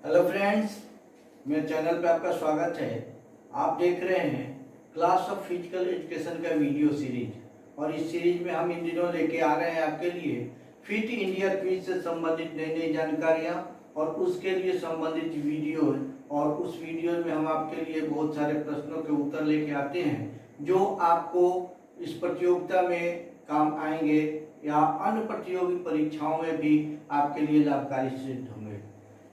Hello friends, मेरे channel पे आपका स्वागत है। आप देख रहे हैं क्लास ऑफ फिजिकल एजुकेशन का वीडियो सीरीज और इस सीरीज में हम इन दिनों लेके आ रहे हैं आपके लिए फिट इंडिया क्विज से संबंधित नई नई जानकारियाँ और उसके लिए संबंधित वीडियो और उस वीडियो में हम आपके लिए बहुत सारे प्रश्नों के उत्तर लेके आते हैं जो आपको इस प्रतियोगिता में काम आएंगे या अन्य प्रतियोगी परीक्षाओं में भी आपके लिए लाभकारी सिद्ध होंगे।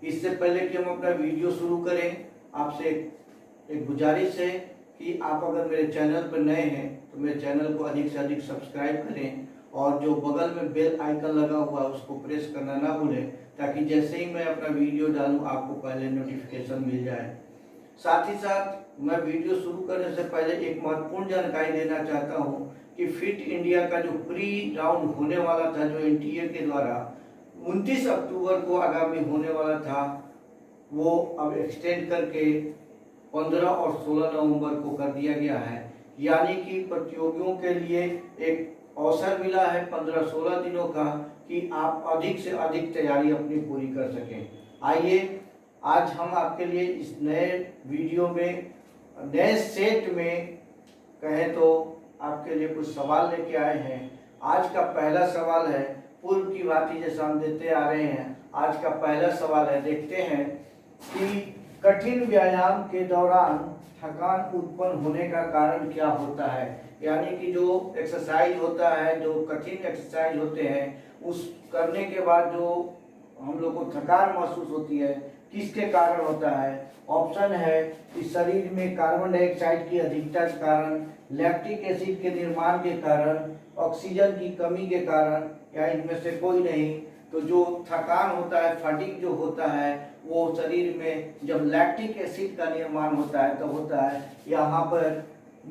इससे पहले कि हम अपना वीडियो शुरू करें, आपसे एक गुजारिश है कि आप अगर मेरे चैनल पर नए हैं तो मेरे चैनल को अधिक से अधिक सब्सक्राइब करें और जो बगल में बेल आइकन लगा हुआ है उसको प्रेस करना ना भूलें, ताकि जैसे ही मैं अपना वीडियो डालूं आपको पहले नोटिफिकेशन मिल जाए। साथ ही साथ मैं वीडियो शुरू करने से पहले एक महत्वपूर्ण जानकारी देना चाहता हूं कि फिट इंडिया का जो प्री राउंड होने वाला था, जो एनटीए के द्वारा 29 अक्टूबर को आगामी होने वाला था, वो अब एक्सटेंड करके 15 और 16 नवंबर को कर दिया गया है। यानी कि प्रतियोगियों के लिए एक अवसर मिला है 15-16 दिनों का कि आप अधिक से अधिक तैयारी अपनी पूरी कर सकें। आइए आज हम आपके लिए इस नए वीडियो में, नए सेट में कहें तो आपके लिए कुछ सवाल लेके आए हैं। आज का पहला सवाल है, पूर्व की भांति जैसा हम देते आ रहे हैं, आज का पहला सवाल है, देखते हैं कि कठिन व्यायाम के दौरान थकान उत्पन्न होने का कारण क्या होता है। यानी कि जो एक्सरसाइज होता है, जो कठिन एक्सरसाइज होते हैं, उस करने के बाद जो हम लोग को थकान महसूस होती है, किसके कारण होता है। ऑप्शन है कि शरीर में कार्बन डाइऑक्साइड की अधिकता के कारण, लैक्टिक एसिड के निर्माण के कारण, ऑक्सीजन की कमी के कारण, या इनमें से कोई नहीं। तो जो थकान होता है, फटीग जो होता है, वो शरीर में जब लैक्टिक एसिड का निर्माण होता है तो होता है। यहाँ पर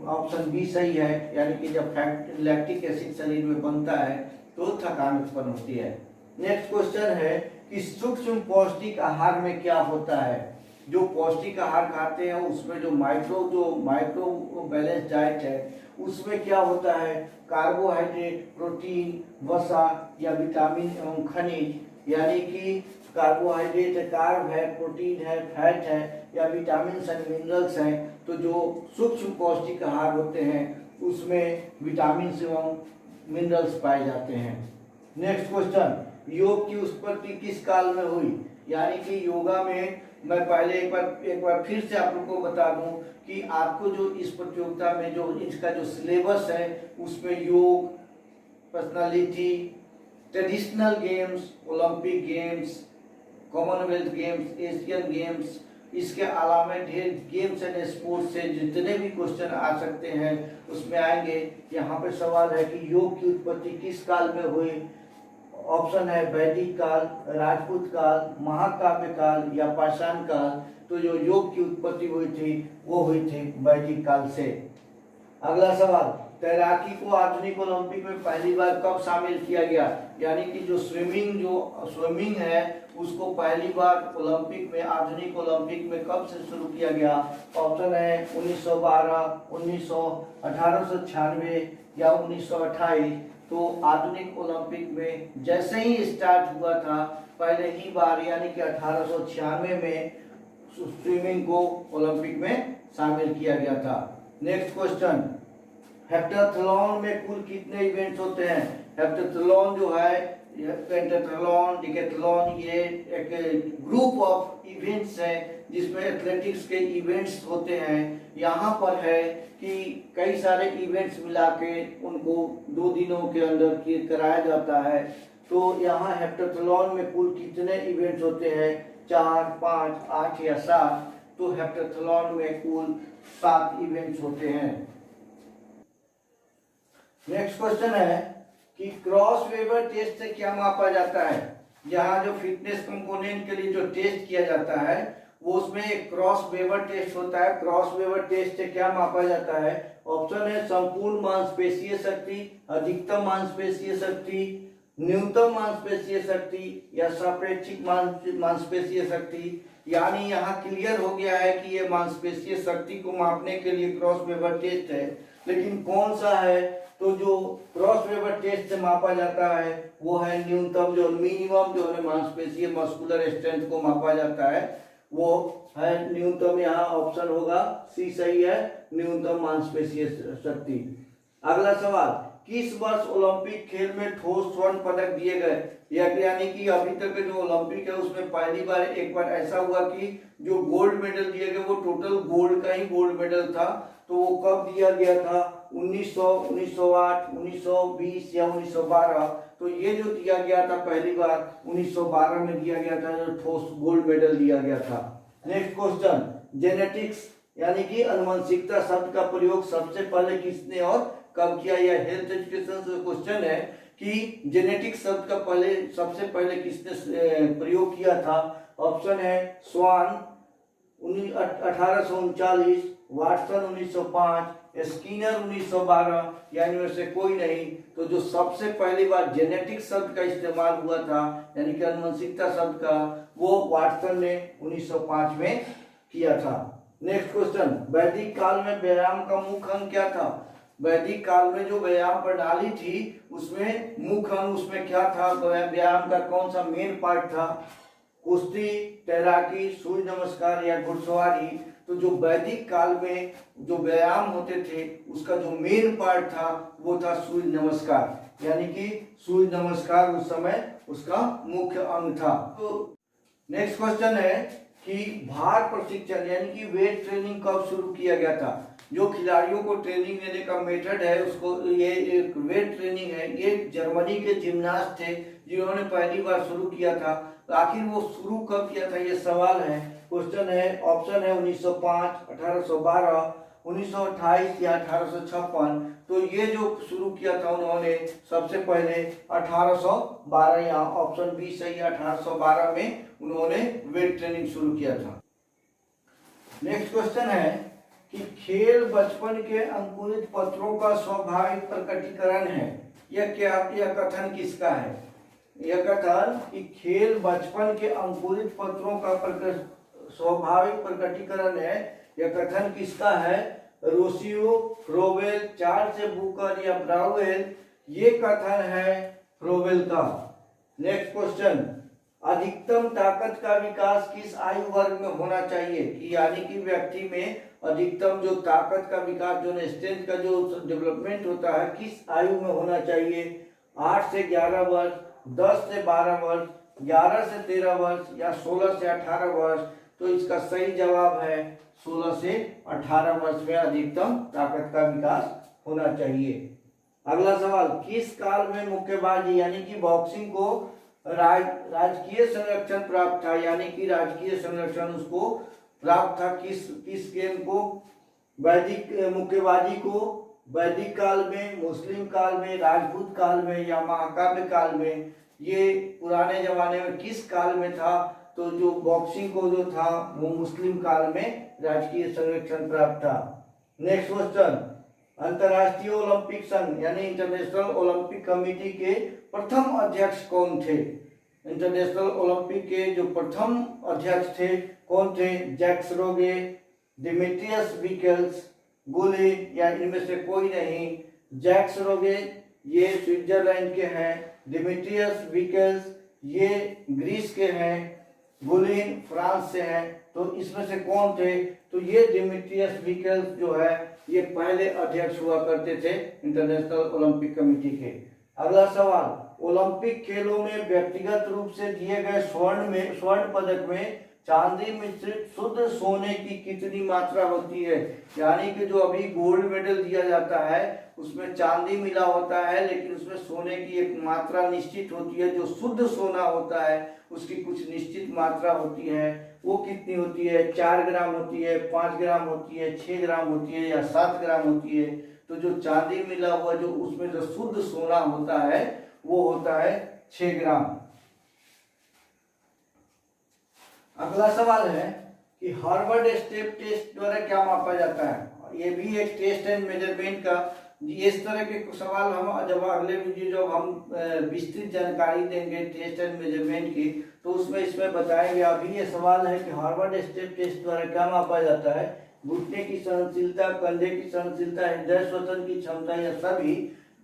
ऑप्शन बी सही है, यानी कि जब लैक्टिक एसिड शरीर में बनता है तो थकान उत्पन्न होती है। नेक्स्ट क्वेश्चन है कि सूक्ष्म पौष्टिक आहार में क्या होता है। जो पौष्टिक आहार खाते हैं उसमें जो माइक्रो बैलेंस डाइट है उसमें क्या होता है, कार्बोहाइड्रेट, प्रोटीन, वसा या विटामिन एवं खनिज। यानी कि कार्बोहाइड्रेट है, कार्ब है, प्रोटीन है, फैट है या विटामिन एंड मिनरल्स हैं। तो जो सूक्ष्म पौष्टिक आहार होते हैं उसमें विटामिन एवं मिनरल्स पाए जाते हैं। नेक्स्ट क्वेश्चन, योग की उत्पत्ति किस काल में हुई। यानी कि योगा में मैं पहले एक बार फिर से आप लोग को बता दूं कि आपको जो इस प्रतियोगिता में जो इसका जो सिलेबस है उसमें योग, personality, traditional games, Olympic games, Commonwealth games, Asian games, इसके अलावा ढेर गेम्स एंड स्पोर्ट्स से जितने भी क्वेश्चन आ सकते हैं उसमें आएंगे। यहाँ पे सवाल है कि योग की उत्पत्ति किस काल में हुई। ऑप्शन है वैदिक काल, राजपूत काल, महाकाव्य काल या पाषाण काल। तो जो योग की उत्पत्ति हुई थी वो हुई थी वैदिक काल से। अगला सवाल, तैराकी को आधुनिक ओलंपिक में पहली बार कब शामिल किया गया। यानी कि जो स्विमिंग है उसको पहली बार ओलंपिक में, आधुनिक ओलंपिक में कब से शुरू किया गया। ऑप्शन है 1912, 1896 या 1928। तो आधुनिक ओलंपिक में जैसे ही स्टार्ट हुआ था पहले ही बार, यानी कि 1896 में स्विमिंग को ओलंपिक में शामिल किया गया था। नेक्स्ट क्वेश्चन, हेप्टाथलॉन में कुल कितने इवेंट्स होते हैं। हेप्टाथलॉन जो है, पेंटाथलॉन, डिकेथलॉन, ये एक ग्रुप ऑफ इवेंट्स है जिसमें एथलेटिक्स के इवेंट्स होते हैं। यहाँ पर है कि कई सारे इवेंट्स मिला के उनको 2 दिनों के अंदर कराया जाता है। तो यहाँ हेप्टाथलॉन में कुल कितने इवेंट्स होते हैं, 4, 5, 8 या 7। तो हेप्टाथलॉन में कुल 7 इवेंट्स होते हैं। नेक्स्ट क्वेश्चन है कि क्रॉस वेवर टेस्ट से क्या मापा जाता है। यहाँ जो फिटनेस कंपोनेंट के लिए जो टेस्ट किया जाता है वो उसमें एक क्रॉस वेवर टेस्ट होता है। क्रॉस वेवर टेस्ट से क्या मापा जाता है। ऑप्शन है संपूर्ण मांसपेशीय शक्ति, अधिकतम मांसपेशीय शक्ति, न्यूनतम मांसपेशीय शक्ति या सापेक्षिक मांसपेशीय शक्ति। यानी यहाँ क्लियर हो गया है कि ये मांसपेशीय शक्ति को मापने के लिए क्रॉस वेवर टेस्ट है, लेकिन कौन सा है। तो जो क्रॉस वेवर टेस्ट से मापा जाता है वो है न्यूनतम, जो मिनिमम जो है मांसपेशीय मस्कुलर स्ट्रेंथ को मापा जाता है वो है न्यूनतम, यहाँ ऑप्शन होगा सी सही है, न्यूनतम मांसपेशीय शक्ति। अगला सवाल, किस वर्ष ओलंपिक खेल में ठोस स्वर्ण पदक दिए गए? यानी कि अभी तक के जो ओलंपिक है उसमें पहली बार एक बार ऐसा हुआ कि जो गोल्ड मेडल दिए गए वो टोटल गोल्ड का ही गोल्ड मेडल था। तो वो कब दिया गया था? 1900, 1908, 1920 या 1912। तो ये जो दिया गया था पहली बार 1912 में दिया गया था, जो ठोस गोल्ड मेडल दिया गया था। नेक्स्ट क्वेश्चन, जेनेटिक्स यानी कि अनुवंशिकता शब्द का प्रयोग सबसे पहले किसने और कब किया? यह हेल्थ एजुकेशन से क्वेश्चन है कि जेनेटिक्स शब्द का सबसे पहले किसने प्रयोग किया था? ऑप्शन है स्वान 1839, वाटसन 1905, स्किनर 1912 या इनमें से कोई नहीं। तो जो सबसे पहली बार जेनेटिक्स शब्द का इस्तेमाल हुआ था यानी कि अनुवंशिकता शब्द का, वो वाटसन ने 1905 में किया था। नेक्स्ट क्वेश्चन, वैदिक काल में व्यायाम का मुख्य अंग क्या था? वैदिक काल में जो व्यायाम प्रणाली थी उसमें मुख्य अंग उसमें क्या था? व्यायाम का कौन सा मेन पार्ट था? कुश्ती, तैराकी, सूर्य नमस्कार या घुड़सवारी? तो जो वैदिक काल में जो व्यायाम होते थे उसका जो मेन पार्ट था वो था सूर्य नमस्कार, यानी कि सूर्य नमस्कार उस समय उसका मुख्य अंग था। तो नेक्स्ट क्वेश्चन है कि भार प्रशिक्षण यानी कि वेट ट्रेनिंग कब शुरू किया गया था? जो खिलाड़ियों को ट्रेनिंग देने का मेथड है उसको, ये एक वेट ट्रेनिंग है, ये जर्मनी के जिम्नास्ट थे जिन्होंने पहली बार शुरू किया था। तो आखिर वो शुरू कब किया था, ये सवाल है। क्वेश्चन है, ऑप्शन है 1905, 1812, 1928 या 1856। तो ये जो शुरू किया था उन्होंने सबसे पहले 1812, यहाँ ऑप्शन बी सही है, 1812 में उन्होंने वेट ट्रेनिंग शुरू किया था। नेक्स्ट क्वेश्चन है कि खेल बचपन के अंकुरित पत्रों का स्वाभाविक प्रकटीकरण है। यह क्या, यह कथन किसका है? यह कथन कि खेल बचपन के अंकुरित पत्रों का स्वाभाविक प्रकटीकरण है, यह कथन किसका है? रोसियो, फ्रोवेल, चार्ल्स बुकर या ब्राउवेल? ये कथन है फ्रोवेल का। नेक्स्ट क्वेश्चन, अधिकतम ताकत का विकास किस आयु वर्ग में होना चाहिए? कि यानी कि व्यक्ति में अधिकतम जो ताकत का विकास, जो स्ट्रेंथ का जो डेवलपमेंट होता है, किस आयु में होना चाहिए? 8 से 11 वर्ष, 10 से 12 वर्ष, 11 से 13 वर्ष या 16 से 18 वर्ष? तो इसका सही जवाब है 16 से 18 वर्ष में अधिकतम ताकत का विकास होना चाहिए। अगला सवाल, किस काल में मुक्केबाजी यानी कि बॉक्सिंग को राजकीय संरक्षण प्राप्त था? यानी कि राजकीय संरक्षण उसको प्राप्त था किस गेम को? वैदिक मुक्केबाजी को वैदिक काल में, मुस्लिम काल में, राजपूत काल में या महाकाव्य काल में? ये पुराने जमाने में किस काल में था? तो जो बॉक्सिंग को जो था वो मुस्लिम काल में राजकीय संरक्षण प्राप्त था। नेक्स्ट क्वेश्चन, अंतर्राष्ट्रीय ओलंपिक संघ यानी इंटरनेशनल ओलंपिक कमेटी के प्रथम अध्यक्ष कौन थे? इंटरनेशनल ओलंपिक के जो प्रथम अध्यक्ष थे कौन थे? जैक्स रोगे, डिमिट्रियस विकल्स, गुले या इनमें से कोई नहीं। जैक्स रोगे ये स्विट्जरलैंड के हैं, डिमिट्रियस विकल्स ये ग्रीस के हैं, गुलिन फ्रांस से हैं। तो इसमें से कौन थे? तो ये डिमिट्रियस विकल्स जो है ये पहले अध्यक्ष हुआ करते थे इंटरनेशनल ओलंपिक कमेटी के। अगला सवाल, ओलंपिक खेलों में व्यक्तिगत रूप से दिए गए स्वर्ण पदक में चांदी मिश्रित शुद्ध सोने की कितनी मात्रा होती है? यानी कि जो अभी गोल्ड मेडल दिया जाता है उसमें चांदी मिला होता है, लेकिन उसमें सोने की एक मात्रा निश्चित होती है। जो शुद्ध सोना होता है उसकी कुछ निश्चित मात्रा होती है। वो कितनी होती है? 4 ग्राम होती है, 5 ग्राम होती है, 6 ग्राम होती है या 7 ग्राम होती है? तो जो चांदी मिला हुआ जो उसमें जो शुद्ध सोना होता है वो होता है 6 ग्राम। अगला सवाल है कि हार्वर्ड स्टेप टेस्ट द्वारा क्या मापा जाता है? ये भी एक टेस्ट एंड मेजरमेंट का, इस तरह के सवाल हम जब अगले वीडियो जब हम विस्तृत जानकारी देंगे टेस्ट एंड मेजरमेंट की तो उसमें इसमें बताएंगे। अभी ये सवाल है कि हार्वर्ड स्टेप टेस्ट द्वारा क्या मापा जाता है? घुटने की सहनशीलता, कंधे की सहनशीलता, हृदय श्वसन की क्षमता या सभी?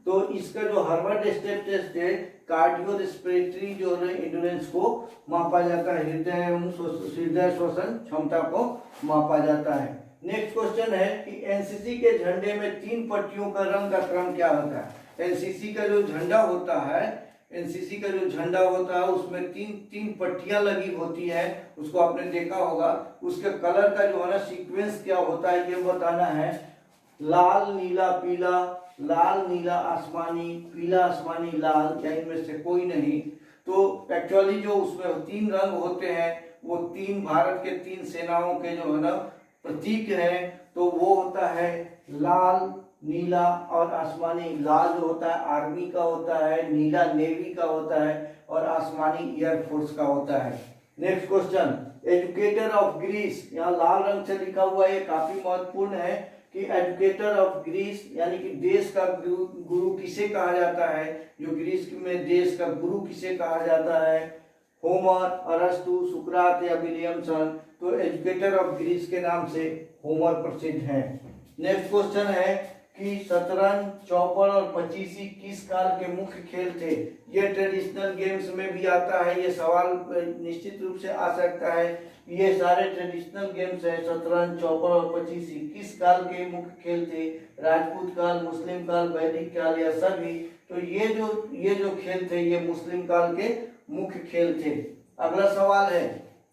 तो इसका जो हार्वर्ड स्टेप टेस्ट है कार्डियो रेस्पिरेटरी जो है एंडोरेंस को मापा जाता है, हृदय श्वसन क्षमता को मापा जाता है। नेक्स्ट क्वेश्चन है कि एनसीसी के झंडे में 3 पट्टियों का रंग का क्रम क्या होता है। एनसीसी का जो झंडा होता है, एनसीसी का जो झंडा होता है उसमें तीन पट्टियां लगी होती है, उसको आपने देखा होगा। उसके कलर का जो है ना सीक्वेंस क्या होता है ये बताना है। लाल नीला पीला, लाल नीला आसमानी, पीला आसमानी लाल, या इनमें से कोई नहीं। तो एक्चुअली जो उसमें 3 रंग होते हैं वो 3 भारत के 3 सेनाओं के जो है ना प्रतीक है। तो वो होता है लाल, नीला और आसमानी। लाल जो होता है आर्मी का होता है, नीला नेवी का होता है और आसमानी एयरफोर्स का होता है। Next question, educator of Greece, यहाँ लाल रंग से लिखा हुआ है, काफी महत्वपूर्ण है कि एजुकेटर ऑफ ग्रीस यानी कि देश का गुरु किसे कहा जाता है। जो ग्रीस में देश का गुरु किसे कहा जाता है, होमर, अरस्तु, सुकरात या विलियमसन। तो एजुकेटर ऑफ ग्रीस के नाम से होमर प्रसिद्ध है। नेक्स्ट क्वेश्चन है कि शतरंज, चौपड़ और पचीसी किस काल के मुख्य खेल थे। ये ट्रेडिशनल गेम्स में भी आता है, ये सवाल निश्चित रूप से आ सकता है। ये सारे ट्रेडिशनल गेम्स है, शतरंज, चौपड़ और पचीसी किस काल के मुख्य खेल थे। राजपूत काल, मुस्लिम काल, वैदिक काल या सभी। तो ये जो खेल थे ये मुस्लिम काल के मुख्य खेल थे। अगला सवाल है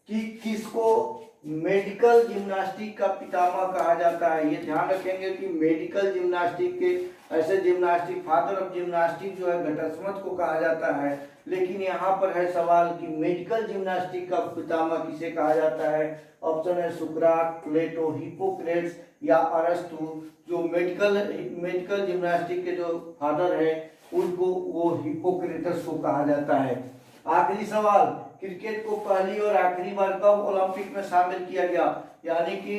कि किसको मेडिकल जिम्नास्टिक का पितामह कहा जाता है। ये ध्यान रखेंगे कि मेडिकल जिम्नास्टिक के ऐसे जिम्नास्टिक, फादर ऑफ जिम्नास्टिक जो है घटस्मत को कहा जाता है। लेकिन यहाँ पर है सवाल कि मेडिकल जिम्नास्टिक का पितामह किसे कहा जाता है। ऑप्शन है सुकरात, प्लेटो, हिप्पोक्रेट्स या अरस्तु। जो मेडिकल जिम्नास्टिक के जो फादर है उनको वो हिप्पोक्रेटस को कहा जाता है। आखिरी सवाल, क्रिकेट को पहली और आखिरी बार कब ओलंपिक में शामिल किया गया। यानी कि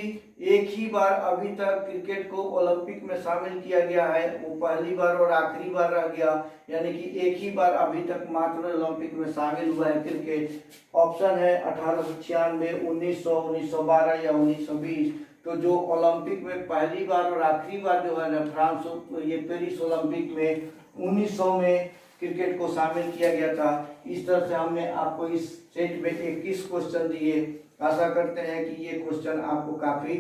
एक ही बार अभी तक क्रिकेट को ओलंपिक में शामिल किया गया है, वो पहली बार और आखिरी बार रह गया। यानी कि एक ही बार अभी तक मात्र ओलंपिक में शामिल हुआ है क्रिकेट। ऑप्शन है 1896, 1900, 1912 या 1920। तो जो ओलंपिक में पहली बार और आखिरी बार जो है ना फ्रांस, ये पेरिस ओलंपिक में 1900 में क्रिकेट को शामिल किया गया था। इस तरह से हमने आपको इस सेट में 21 क्वेश्चन दिए। आशा करते हैं कि ये क्वेश्चन आपको काफी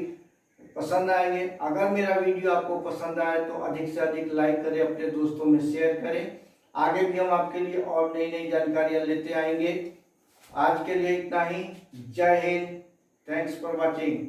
पसंद आएंगे। अगर मेरा वीडियो आपको पसंद आए तो अधिक से अधिक लाइक करें, अपने दोस्तों में शेयर करें। आगे भी हम आपके लिए और नई नई जानकारियां लेते आएंगे। आज के लिए इतना ही। जय हिंद, थैंक्स फॉर वॉचिंग।